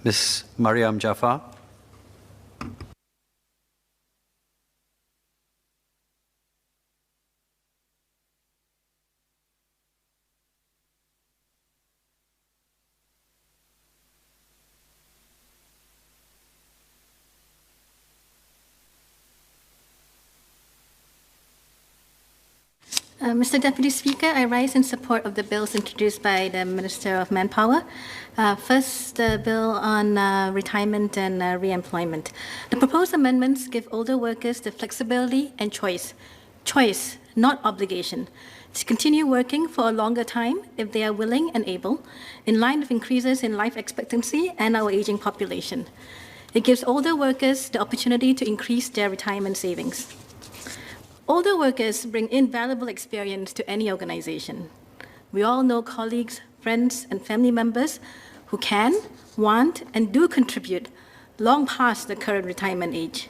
Ms. Mariam Jaafar. Mr. Deputy Speaker, I rise in support of the bills introduced by the Minister of Manpower. First, the bill on retirement and re-employment. The proposed amendments give older workers the flexibility and choice, not obligation, to continue working for a longer time if they are willing and able, in line with increases in life expectancy and our aging population. It gives older workers the opportunity to increase their retirement savings. Older workers bring invaluable experience to any organization. We all know colleagues, friends, and family members who can, want, and do contribute long past the current retirement age.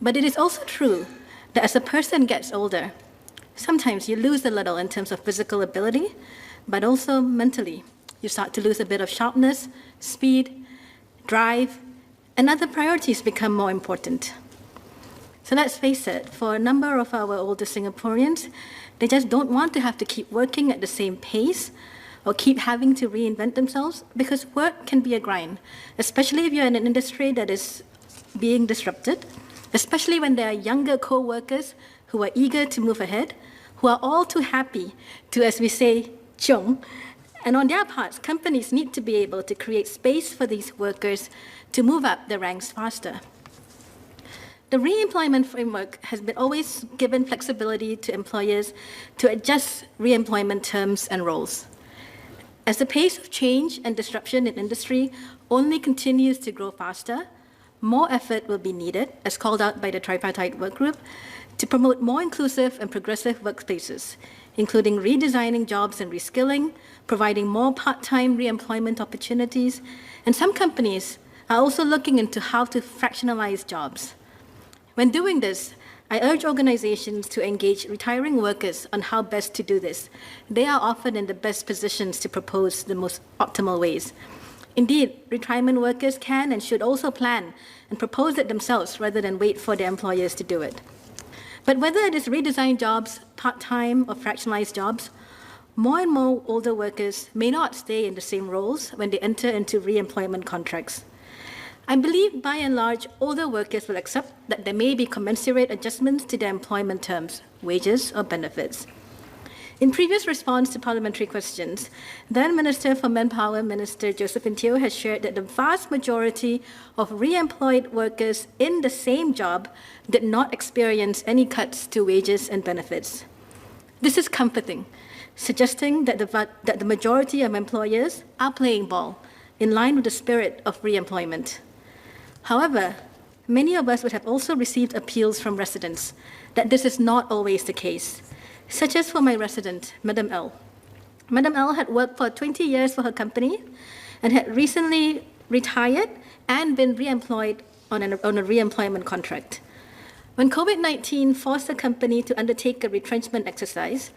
But it is also true that as a person gets older, sometimes you lose a little in terms of physical ability, but also mentally. You start to lose a bit of sharpness, speed, drive, and other priorities become more important. So let's face it, for a number of our older Singaporeans, they just don't want to have to keep working at the same pace or keep having to reinvent themselves, because work can be a grind, especially if you're in an industry that is being disrupted, especially when there are younger co-workers who are eager to move ahead, who are all too happy to, as we say, chiong. And on their parts, companies need to be able to create space for these workers to move up the ranks faster. The re-employment framework has been always given flexibility to employers to adjust re-employment terms and roles. As the pace of change and disruption in industry only continues to grow faster, more effort will be needed, as called out by the tripartite work group, to promote more inclusive and progressive workspaces, including redesigning jobs and reskilling, providing more part-time re-employment opportunities, and some companies are also looking into how to fractionalize jobs. When doing this, I urge organizations to engage retiring workers on how best to do this. They are often in the best positions to propose the most optimal ways. Indeed, retirement workers can and should also plan and propose it themselves rather than wait for their employers to do it. But whether it is redesigned jobs, part-time or fractionalized jobs, more and more older workers may not stay in the same roles when they enter into re-employment contracts. I believe, by and large, older workers will accept that there may be commensurate adjustments to their employment terms, wages, or benefits. In previous response to parliamentary questions, then Minister for Manpower, Minister Josephine Teo, has shared that the vast majority of re-employed workers in the same job did not experience any cuts to wages and benefits. This is comforting, suggesting that the majority of employers are playing ball, in line with the spirit of re-employment. However, many of us would have also received appeals from residents that this is not always the case, such as for my resident, Madam L. Madam L had worked for 20 years for her company and had recently retired and been re-employed on a re-employment contract. When COVID-19 forced the company to undertake a retrenchment exercise,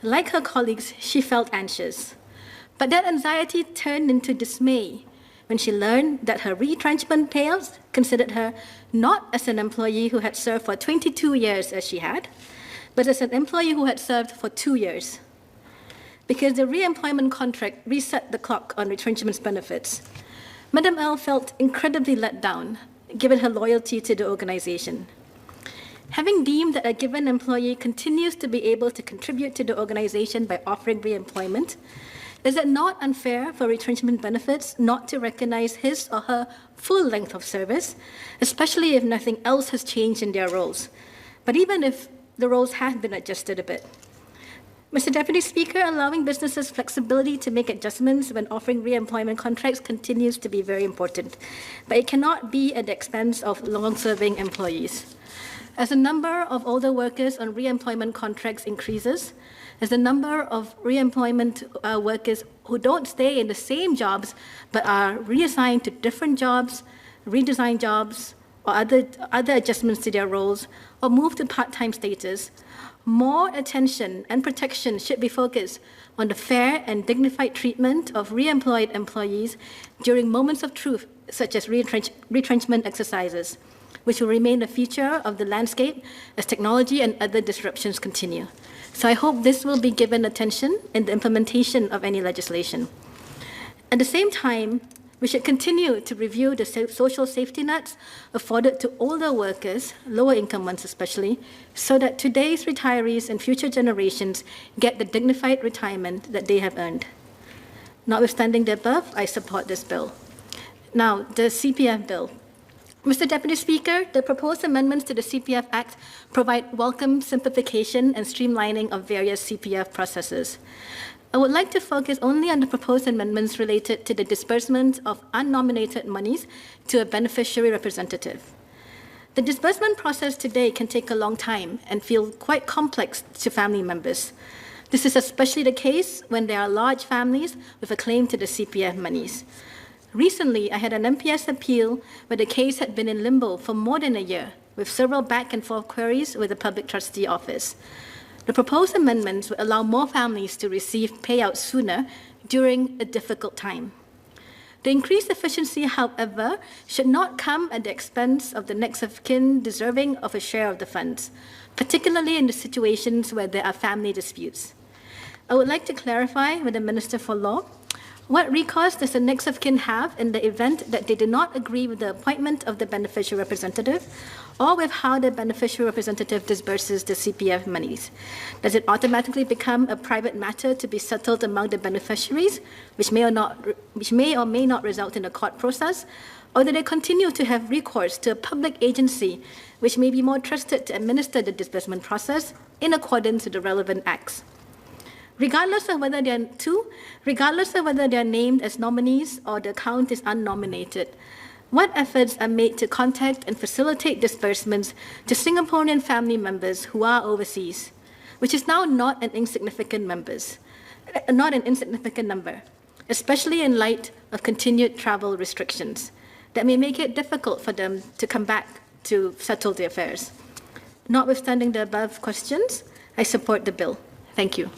like her colleagues, she felt anxious. But that anxiety turned into dismay when she learned that her retrenchment payouts considered her not as an employee who had served for 22 years as she had, but as an employee who had served for 2 years. Because the re-employment contract reset the clock on retrenchment benefits, Madam L felt incredibly let down, given her loyalty to the organization. Having deemed that a given employee continues to be able to contribute to the organization by offering re-employment, is it not unfair for retrenchment benefits not to recognize his or her full length of service, especially if nothing else has changed in their roles, but even if the roles have been adjusted a bit? Mr. Deputy Speaker, allowing businesses flexibility to make adjustments when offering re-employment contracts continues to be very important, but it cannot be at the expense of long-serving employees. As the number of older workers on re-employment contracts increases, as the number of re-employment workers who don't stay in the same jobs but are reassigned to different jobs, redesigned jobs, or other adjustments to their roles, or move to part-time status, more attention and protection should be focused on the fair and dignified treatment of re-employed employees during moments of truth, such as retrenchment exercises, which will remain a feature of the landscape as technology and other disruptions continue. So I hope this will be given attention in the implementation of any legislation. At the same time, we should continue to review the social safety nets afforded to older workers, lower income ones especially, so that today's retirees and future generations get the dignified retirement that they have earned. Notwithstanding the above, I support this bill. Now, the CPF bill. Mr. Deputy Speaker, the proposed amendments to the CPF Act provide welcome simplification and streamlining of various CPF processes. I would like to focus only on the proposed amendments related to the disbursement of unnominated monies to a beneficiary representative. The disbursement process today can take a long time and feel quite complex to family members. This is especially the case when there are large families with a claim to the CPF monies. Recently, I had an MPS appeal where the case had been in limbo for more than a year, with several back and forth queries with the Public Trustee Office. The proposed amendments will allow more families to receive payouts sooner during a difficult time. The increased efficiency, however, should not come at the expense of the next of kin deserving of a share of the funds, particularly in the situations where there are family disputes. I would like to clarify with the Minister for Law, what recourse does the next of kin have in the event that they do not agree with the appointment of the beneficiary representative or with how the beneficiary representative disburses the CPF monies? Does it automatically become a private matter to be settled among the beneficiaries, which may or may not result in a court process? Or do they continue to have recourse to a public agency which may be more trusted to administer the disbursement process in accordance with the relevant acts? Regardless of whether they are named as nominees or the account is unnominated, what efforts are made to contact and facilitate disbursements to Singaporean family members who are overseas, which is now not an insignificant number, especially in light of continued travel restrictions that may make it difficult for them to come back to settle their affairs. Notwithstanding the above questions, I support the bill. Thank you.